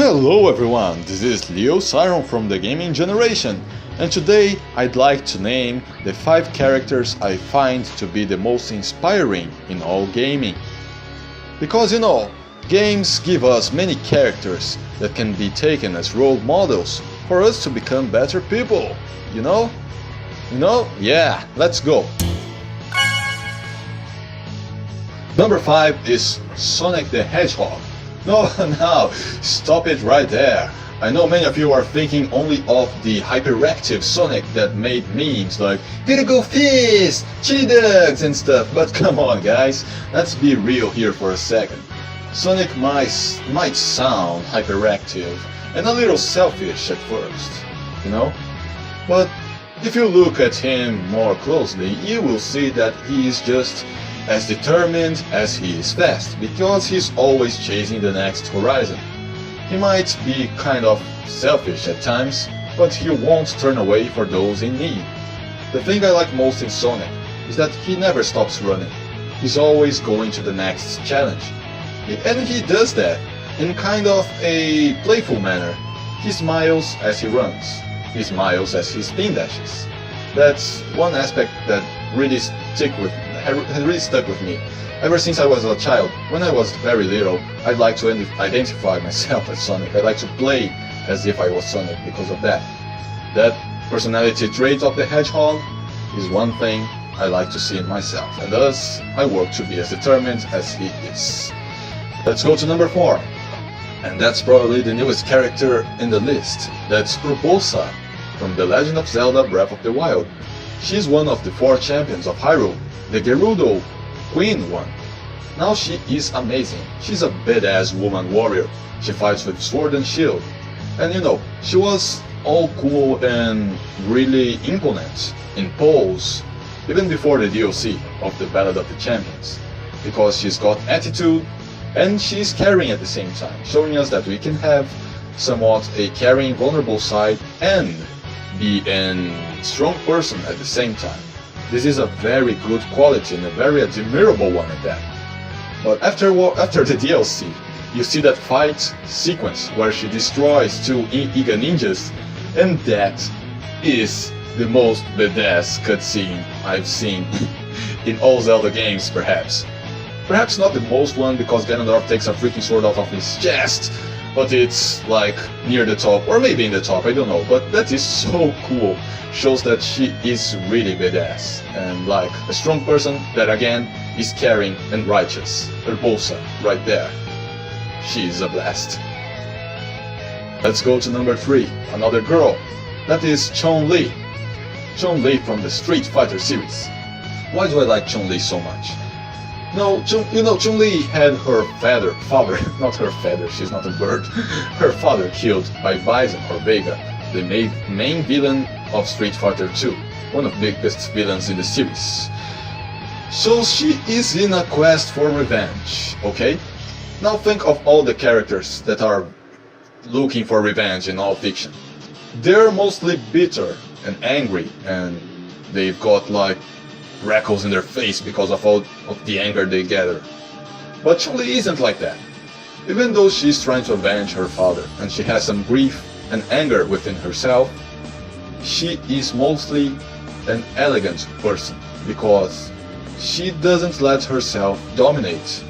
Hello everyone, this is Leo Siron from the Gaming Generation, and today I'd like to name the 5 characters I find to be the most inspiring in all gaming. Because games give us many characters that can be taken as role models for us to become better people, you know? Yeah, let's go! Number 5 is Sonic the Hedgehog. No, stop it right there. I know many of you are thinking only of the hyperactive Sonic that made memes like Critical Fist, Chili Dogs and stuff, but come on guys, let's be real here for a second. Sonic might sound hyperactive and a little selfish at first, But if you look at him more closely, you will see that he is just as determined as he is fast, because he's always chasing the next horizon. He might be kind of selfish at times, but he won't turn away for those in need. The thing I like most in Sonic is that he never stops running. He's always going to the next challenge. And he does that in kind of a playful manner. He smiles as he runs. He smiles as he spin dashes. That's one aspect that really has really stuck with me ever since I was a child. When I was very little, I'd like to identify myself as Sonic. I'd like to play as if I was Sonic because of that. That personality trait of the Hedgehog is one thing I like to see in myself, and thus I work to be as determined as he is. Let's go to number 4, and that's probably the newest character in the list. That's Urbosa from The Legend of Zelda Breath of the Wild. She's one of the 4 champions of Hyrule, the Gerudo Queen one. Now she is amazing. She's a badass woman warrior. She fights with sword and shield. And she was all cool and really imponent in pose, even before the DLC of the Ballad of the Champions. Because she's got attitude and she's caring at the same time, showing us that we can have somewhat a caring, vulnerable side and be a strong person at the same time. This is a very good quality and a very admirable one at that. But after the DLC, you see that fight sequence where she destroys 2 Iga ninjas, and that is the most badass cutscene I've seen in all Zelda games, perhaps. Perhaps not the most one, because Ganondorf takes a freaking sword out of his chest, but it's like near the top, or maybe in the top, I don't know, but that is so cool. Shows that she is really badass, and like a strong person that again is caring and righteous. Urbosa, right there. She's a blast. Let's go to number 3, another girl. That is Chun-Li. Chun-Li from the Street Fighter series. Why do I like Chun-Li so much? No, Chun-Li had her father, not her feather, she's not a bird, her father killed by Bison or Vega, the main villain of Street Fighter 2, one of the biggest villains in the series. So she is in a quest for revenge, okay? Now think of all the characters that are looking for revenge in all fiction. They're mostly bitter and angry, and they've got like wrinkles in their face because of all of the anger they gather. But Chun-Li isn't like that. Even though she's trying to avenge her father and she has some grief and anger within herself, she is mostly an elegant person, because she doesn't let herself dominate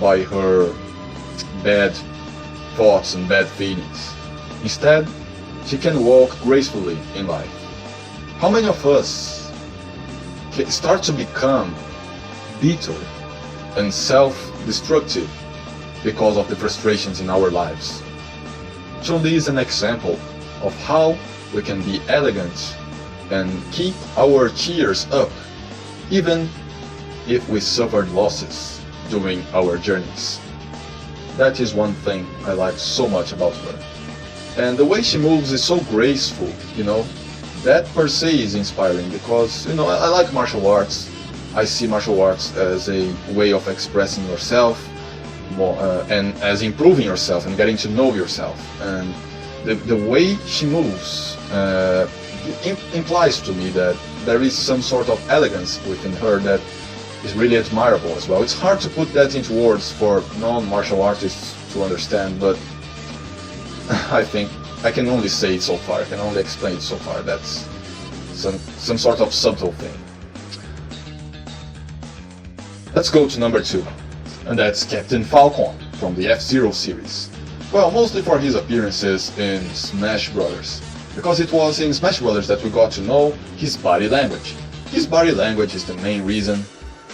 by her bad thoughts and bad feelings. Instead, she can walk gracefully in life. How many of us start to become bitter and self-destructive because of the frustrations in our lives? Chun-Li is an example of how we can be elegant and keep our cheers up, even if we suffered losses during our journeys. That is one thing I like so much about her. And the way she moves is so graceful, That per se is inspiring, because, I like martial arts. I see martial arts as a way of expressing yourself, and as improving yourself and getting to know yourself. And the way she moves implies to me that there is some sort of elegance within her that is really admirable as well. It's hard to put that into words for non-martial artists to understand, but I think I can only say it so far, I can only explain it so far. That's some sort of subtle thing. Let's go to number 2, and that's Captain Falcon from the F-Zero series. Well, mostly for his appearances in Smash Brothers, because it was in Smash Brothers that we got to know his body language. His body language is the main reason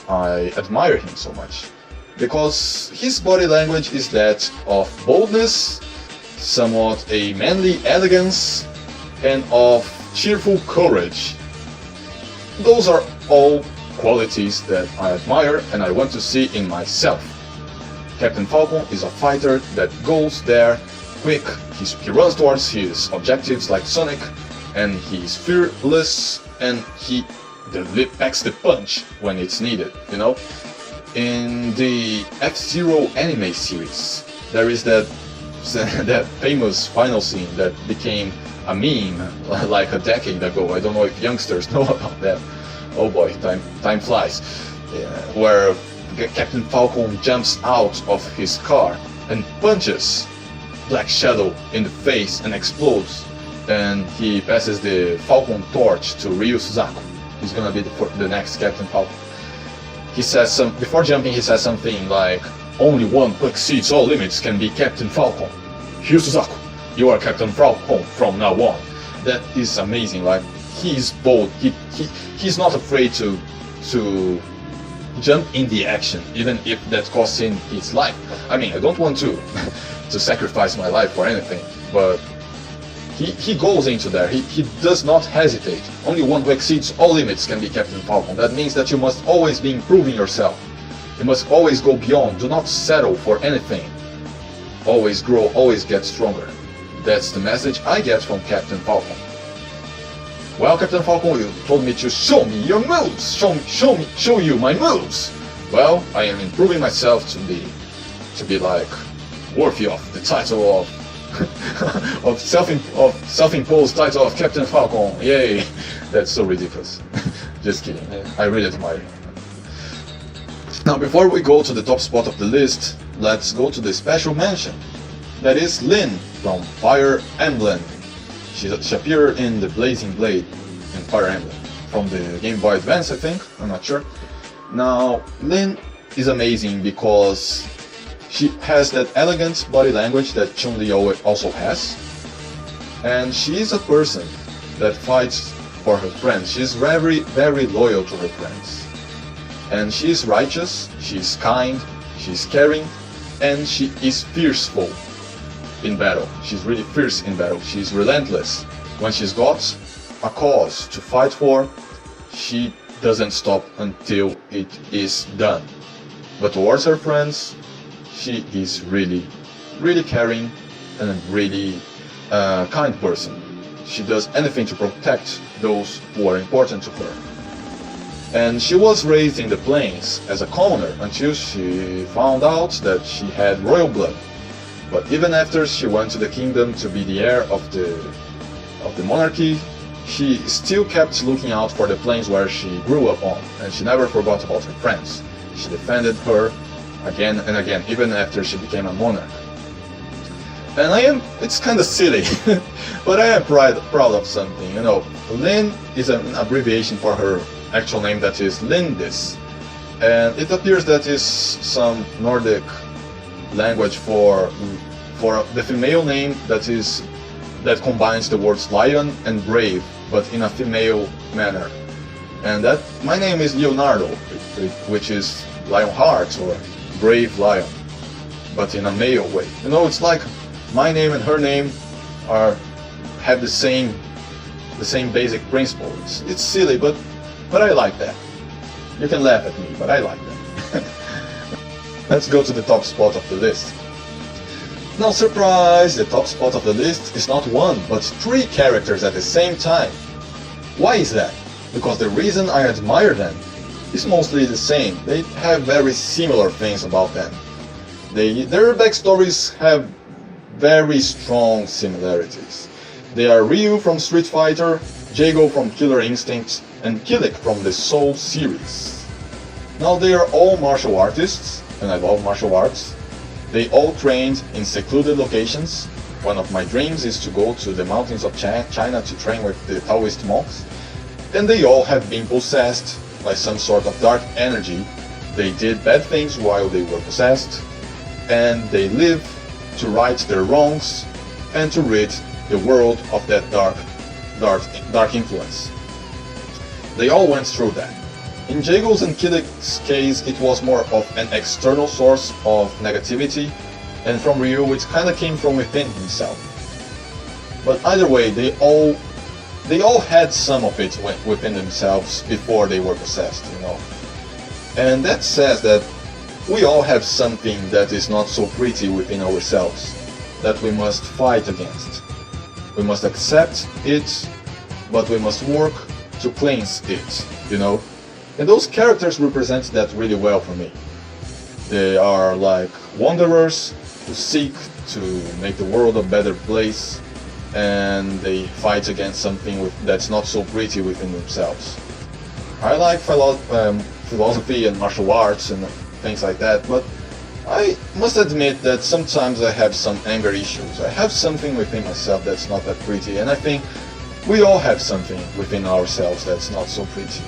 I admire him so much, because his body language is that of boldness, somewhat a manly elegance, and of cheerful courage. Those are all qualities that I admire and I want to see in myself. Captain Falcon is a fighter that goes there quick, he runs towards his objectives like Sonic, and he's fearless, and he packs the punch when it's needed, you know? In the F-Zero anime series, there is that famous final scene that became a meme like a decade ago. I don't know if youngsters know about that. Oh boy, time flies. Where Captain Falcon jumps out of his car and punches Black Shadow in the face and explodes. And he passes the Falcon torch to Ryu Suzaku. He's gonna be the next Captain Falcon. He says before jumping, he says something like, "Only one who exceeds all limits can be Captain Falcon. Ryu Suzaku, you are Captain Falcon from now on." That is amazing. Like, he's bold. He's not afraid to jump in the action, even if that costs him his life. I mean, I don't want to to sacrifice my life for anything, but he goes into there. He does not hesitate. Only one who exceeds all limits can be Captain Falcon. That means that you must always be improving yourself. You must always go beyond. Do not settle for anything. Always grow, always get stronger. That's the message I get from Captain Falcon. Well, Captain Falcon, you told me to show me your moves. Show you my moves. Well, I am improving myself to be like worthy of the title of of self-imposed title of Captain Falcon. Yay! That's so ridiculous. Just kidding. I really admire him. Now, before we go to the top spot of the list, let's go to the special mention. That is Lyn from Fire Emblem. She appeared in the Blazing Blade in Fire Emblem from the Game Boy Advance, I think. I'm not sure. Now, Lyn is amazing because she has that elegant body language that Chun-Li also has, and she is a person that fights for her friends. She's very, very loyal to her friends, and she is righteous, she is kind, she is caring, and she is fearful in battle. She's really fierce in battle. She's relentless. When she's got a cause to fight for, she doesn't stop until it is done. But towards her friends, she is really, really caring and a really kind person. She does anything to protect those who are important to her. And she was raised in the plains as a commoner until she found out that she had royal blood. But even after she went to the kingdom to be the heir of the monarchy, she still kept looking out for the plains where she grew up on, and she never forgot about her friends. She defended her again and again, even after she became a monarch. And it's kind of silly, but I am proud of something, you know. Lyn is an abbreviation for her actual name, that is Lindis. And it appears that is some Nordic language for the female name that combines the words lion and brave, but in a female manner. And that my name is Leonardo, which is Lionheart or Brave Lion, but in a male way. You know, it's like my name and her name have the same basic principle. It's silly, but I like that. You can laugh at me, but I like that. Let's go to the top spot of the list. Now, surprise! The top spot of the list is not one, but 3 characters at the same time. Why is that? Because the reason I admire them is mostly the same. They have very similar things about them. Their backstories have very strong similarities. They are Ryu from Street Fighter, Jago from Killer Instinct, and Kilik from the Soul series. Now, they are all martial artists, and I love martial arts. They all trained in secluded locations, One of my dreams is to go to the mountains of China to train with the Taoist monks. And they all have been possessed by some sort of dark energy. They did bad things while they were possessed, and they live to right their wrongs and to rid the world of that dark influence. They all went through that. In Jago's and Killick's case, it was more of an external source of negativity, and from Ryu it kinda came from within himself. But either way, they all had some of it within themselves before they were possessed, you know. And that says that we all have something that is not so pretty within ourselves, that we must fight against. We must accept it, but we must work to cleanse it, you know. And those characters represent that really well for me. They are like wanderers who seek to make the world a better place, and they fight against something that's not so pretty within themselves. I like philosophy and martial arts and things like that, but I must admit that sometimes I have some anger issues. I have something within myself that's not that pretty, and I think we all have something within ourselves that's not so pretty.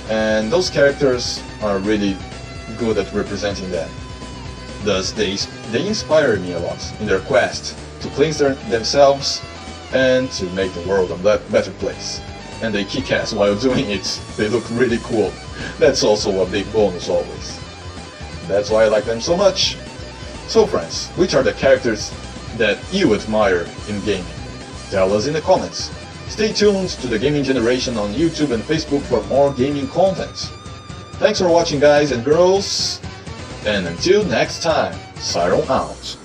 And those characters are really good at representing that. Thus, they inspire me a lot in their quest to cleanse themselves and to make the world a better place. And they kick ass while doing it. They look really cool. That's also a big bonus always. That's why I like them so much. So friends, which are the characters that you admire in gaming? Tell us in the comments. Stay tuned to the Gaming Generation on YouTube and Facebook for more gaming content. Thanks for watching, guys and girls, and until next time, Siron out.